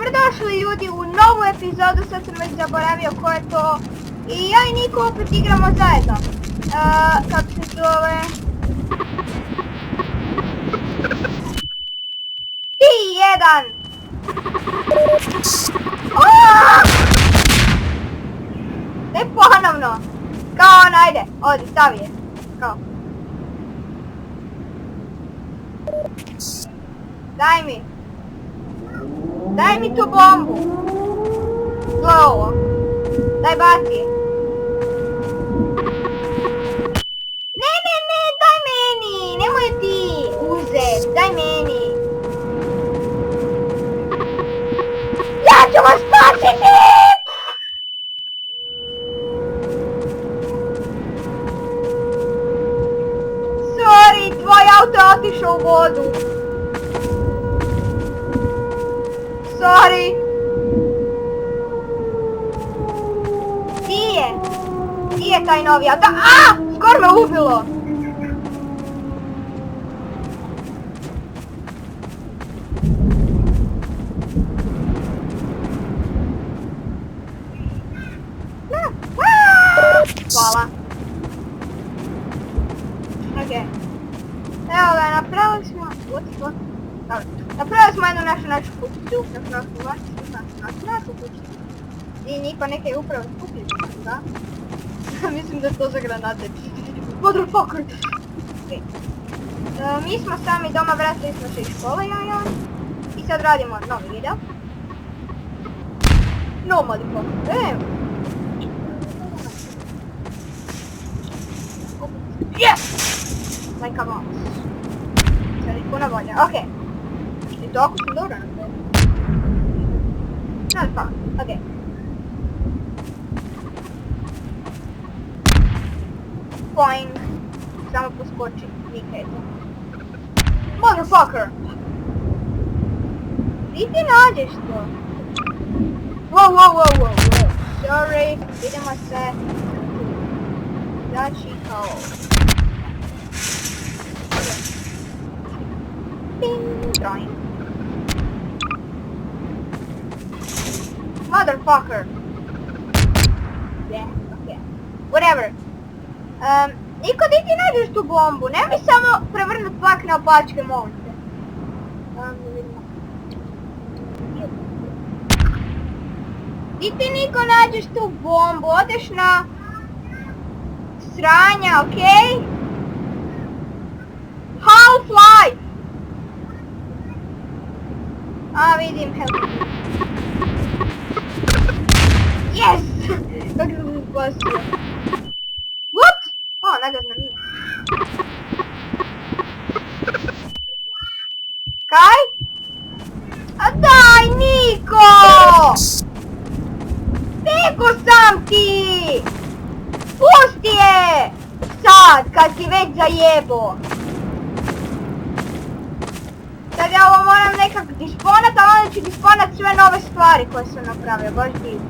Dobrodošli ljudi u novu epizodu, sad sam već zaboravio ko je to. I ja i Niko opet igramo zajedno. Kako se zove? Ti jedan! Ne ponovno! Kao on, ajde, odi, stavi je. Kao. Daj mi tu bombu. Gle ovo. Daj baci. Ne, daj meni. Nemoj ti uzet, daj meni. Ja ću vas spasiti! Sorry, tvoj auto je otišao u vodu. Sorry. Di je taj novi auto? Skoro me ubilo. Hvala. Okej. Evo ga, napravili smo... Napravili smo jednu našu kućicu, našu kućicu. I Niko neke je upravo skupili, da? Mislim da je to za granate. Motherfucker! Mi smo sami doma, vratili smo se iz škole, ja. I sad radimo novi video. No, motherfucker, Yes! Like a boss. Sad je puno bolje, okej. I to ako sam dobro napravio. Not fun, okej. Boing. Samo poskoči, nikaj to. Motherfucker! Gdje ti nađeš to? Wow. Sorry, idemo se. Znači kao... Drawing. Motherfucker. Yeah, okay. Whatever. Niko, di ti nađeš tu bombu? Nemoj samo prevrnut vlak na opačke, molim te. Di ti Niko nađeš tu bombu? Odeš na... sranja, okej? Half-Life! Vidim, help. Yes! Kako sam se spasio. What? Nagazna mi. Kaj? Daj, Niko! Niko sam ti! Pusti je! Sad, kad si već zajebo. Sad ja ovo moram nekako disponat, a onda ću disponat sve nove stvari koje sam napravio, baš divno.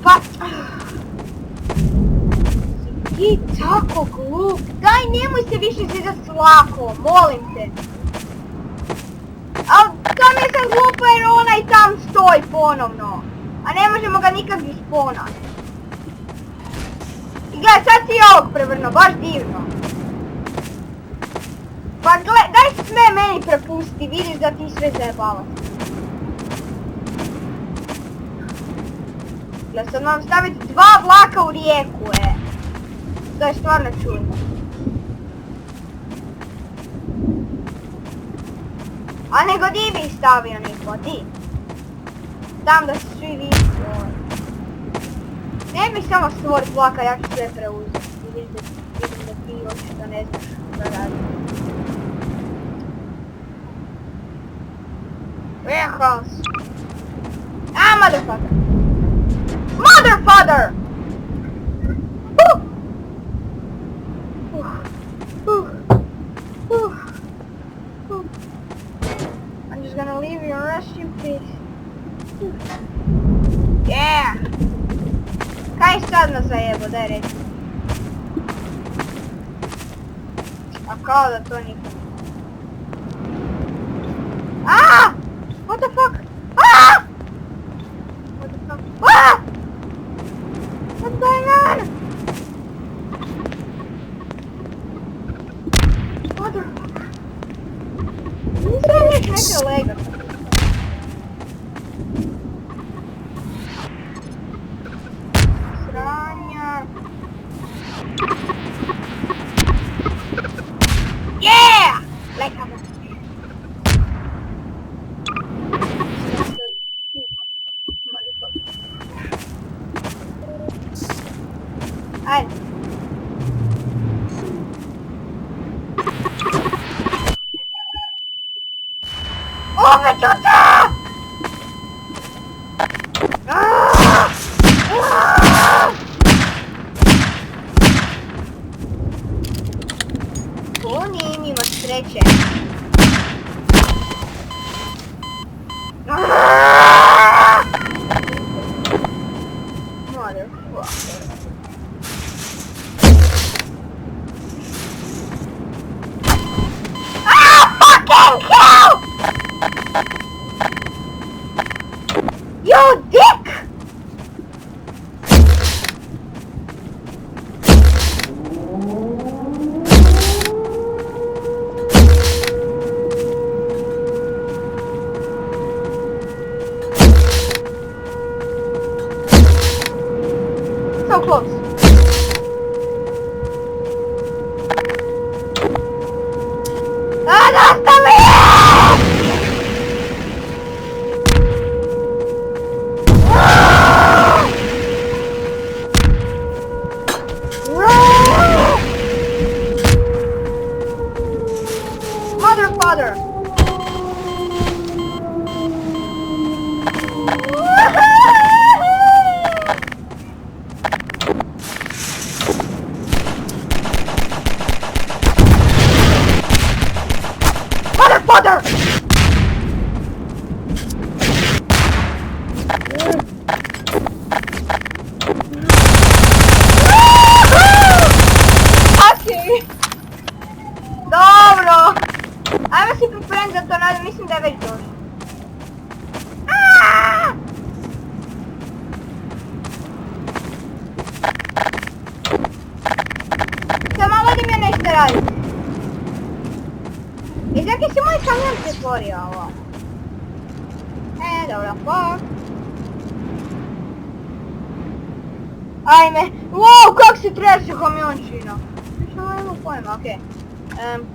Pa... Ti tako glup, daj nemoj se više zizat s vlakom, molim te. Al kam je sam glupa jer onaj tam stoji ponovno, a ne možemo ga nikak disponat. I gledaj, sad si ovog prevrno, baš divno. Pa gledaj, daj sve meni prepusti, vidiš da ti sve zajebavaš. Ja sad moram staviti 2 vlaka u rijeku, To je stvarno čudno. A nego di bi stavio Niko, di? Tam da se svi vidi. Ne bi samo stvorit vlaka, ja ću sve preuzeti. Vidim da ti očito ne znaš što radi. Warehouse. Motherfucker! Motherfucker! I'm just gonna leave you and rest in peace. Yeah! Kaj sad nas zajebo, daj reći. A kao da to nikad. Ah! What the fuck? Ah! What the fuck? Ah! What's going on? Motherfucker. This guy makes a leg or something. Sranja. Yeah! Like how much? Ajde. Ove čuta! Ovo nije im ima sreće. Motherfucker. Fucking hell! You dick! So close. Father. Mother, father. Okay. Dobro. Ajmo si pripremiti za tornado, mislim da je već došlo. Samo vodim ja nešto raditi. I zakaj se moj kamion pretvorio ovo? Dobro, fuck. Ajme, wow, kak se trese kamiončina. Što imamo pojma, okej. No.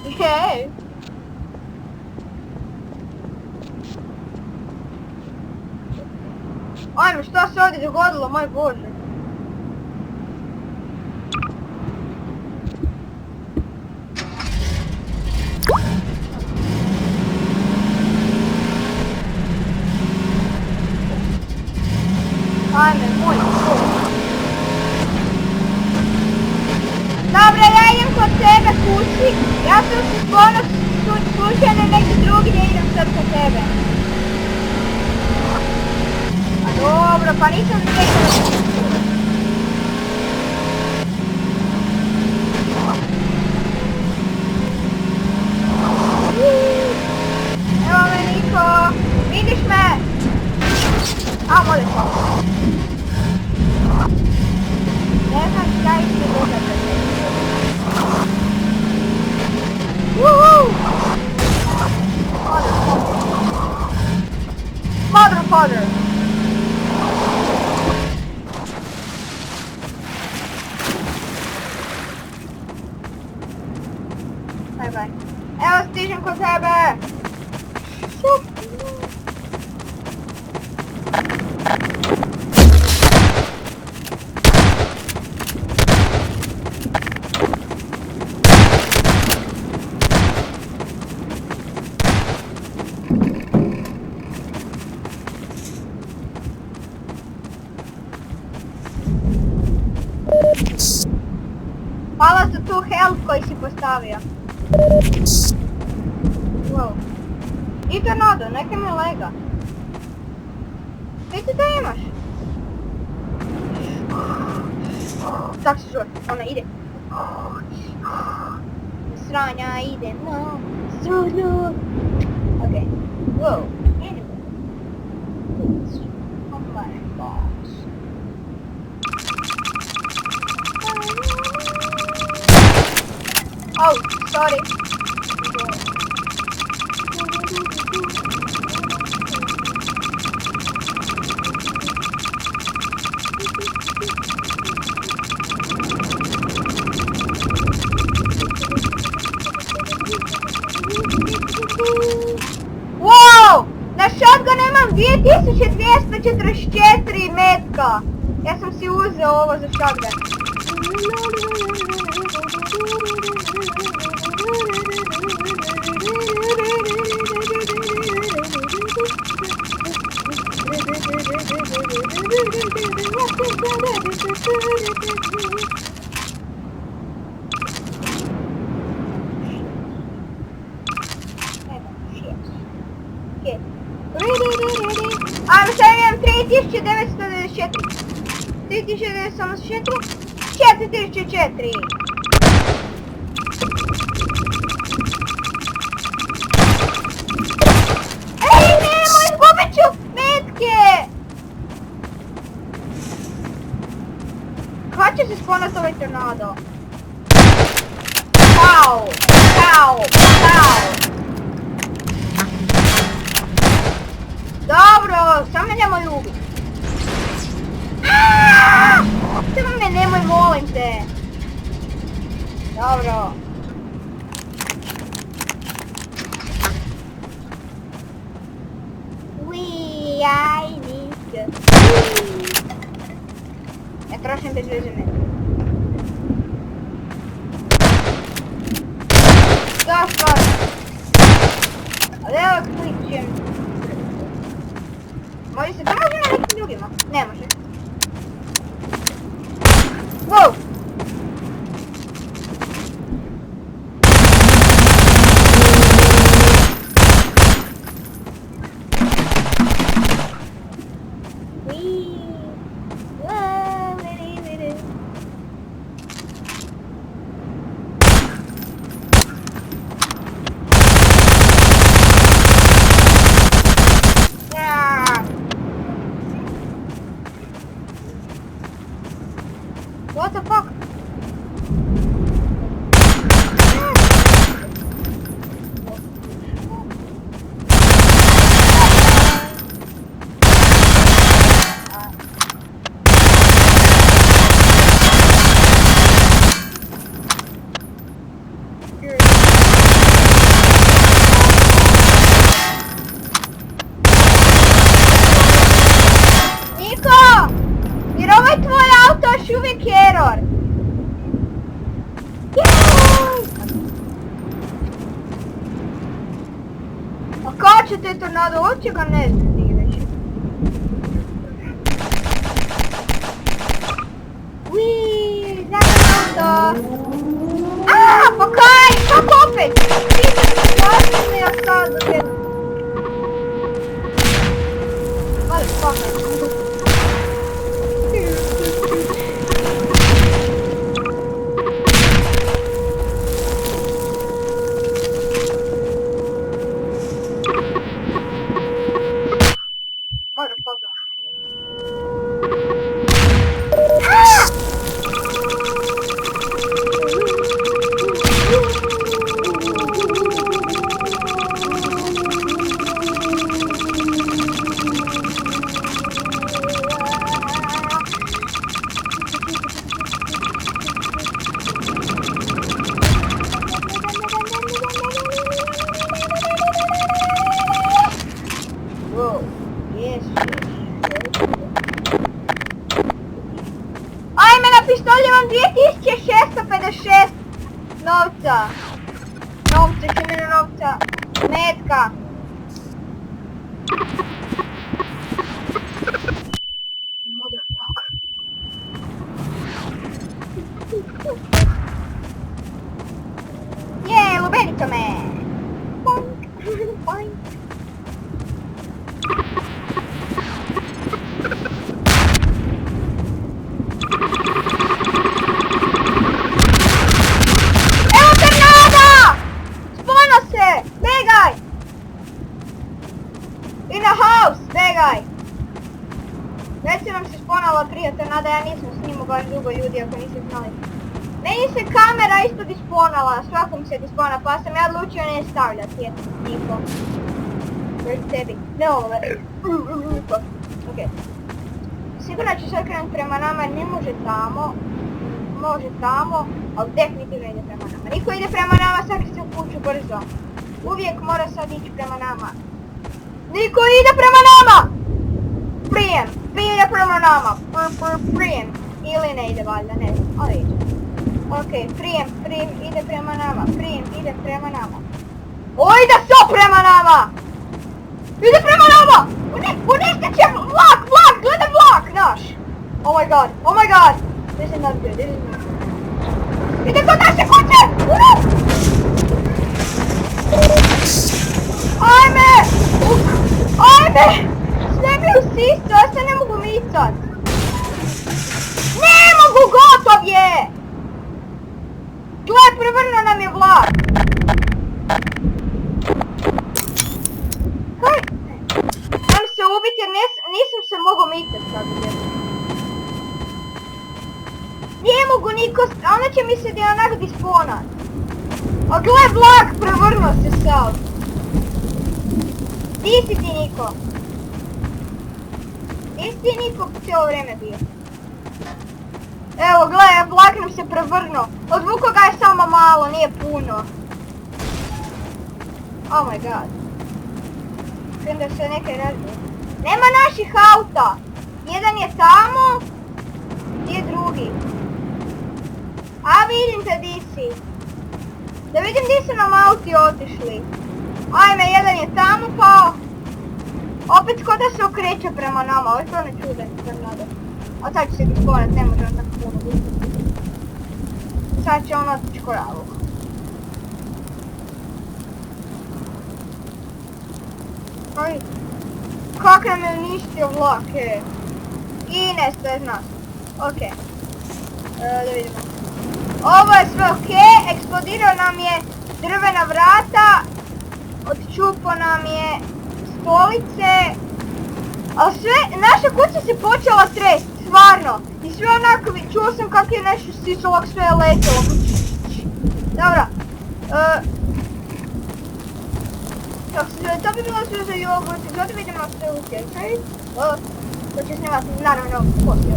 Okay. Ajme, šta se ovdje dogodilo, moj Bože? Ajme, moj Bože. Dobro, ja idem kod tebe kući. Ja sam se stvarno slučajno neki drugi gdje idem sad kod tebe. A dobro, pa nisam rekao. Evo me Niko, vidiš me? A, molim se. Ne znam šta ih se događa. Bye. Evo stižem kod tebe! Hvala za tu help koji si postavio. Wow. I tornado, neka mi lega. Kaj ti to imaš? Tak se zove, ona ide. Sranja ide, no. Sranja. Ok, wow. Anyway. Oh my gosh. Oh, sorry. Wow! Na shotgun imam 2244 metka. Ja sam si uzeo ovo za shotgun. Ajmo sad imam 3994. 3994. 4004. Ej, nemoj, izgubit ću metke! Kad će se sponat ovaj tornado? Pau! Dobro, samo me nemoj ubiti. Samo me nemoj, molim te. Dobro. Ja trošim bez veze mene. Da, stvarno. Ali evo kličem. Može se pomoći na nekim drugima? Ne može. Wow! What the fuck? Niko! Jer ovaj tvoj auto još uvijek error. A kad će te tornado? Uopće ga ne znam ti već. Uiii, znam auto. Pa kaj? Kako opet? Ti se mi glasno ne ostao do tebe. Ali fuck. Novca! Novca, šimena novca! Metka! Motherfucker! Je, lubenica me! Boink! Boink! Već nam se sponala prije tornada, ja nisam snimao baš dugo ljudi ako niste znali. Meni se kamera isto disponala, svakom se dispona, pa sam ja odlučio ne stavljati je niko. Već tebi, ne ovo. Ok. Sigurno će sad krenut prema nama, ne može tamo. Može tamo, ali definitivno ide prema nama. Niko ide prema nama, sakri se u kuću brzo. Uvijek mora sad ići prema nama. Niko ide prema nama! Prijem! Ide prema nama! Prijem! Ili ne ide valjda, ne znam, ali ide. Ok, prijem ide prema nama, prijem ide prema nama. O, ide to prema nama! Ide prema nama! Uništit će vlak, gledaj vlak naš! Oh my god! This is not good, Ide kod naše kuće! Ajme! Sve mi usisto, ja se ne mogu micat. Ne mogu, gotov je! Gle, prevrno nam je vlak. Kaj? Moram se ubiti jer nisam se mogao micat sad. Ne mogu niko, onda će mi se onak disponat. A gle, vlak, prevrno se sad. Di si ti, Niko? Di si ti, Niko, cijelo vrijeme bio? Evo, gle, vlak nam se prevrnuo. Odvuko ga je samo malo, nije puno. Oh my god. Vidim da se nekaj razbije. Nema naših auta! Jedan je tamo, gdje je drugi? A vidim te di si. Da vidim di su nam auti otišli. Ajme, jedan je tamo pao. Opet ko da se okreće prema nama, ovo je to ne čudan tornado. A sad će se disponat, ne može on tako puno biti. Sad će on otići koralu. Aj, kak nam je uništio vlak, I nestaje z nas. Ok. Da vidimo. Ovo je sve ok, eksplodirao nam je drvena vrata. Odčupo nam je stolice, ali sve, naša kuća se počela trest, stvarno, i sve onako, čuo sam kako je nešto stisalo, sve je letjelo. Dobro, to bi bilo sve za ovu epizodu, vidimo se u sljedećoj, to će snimati naravno poslije.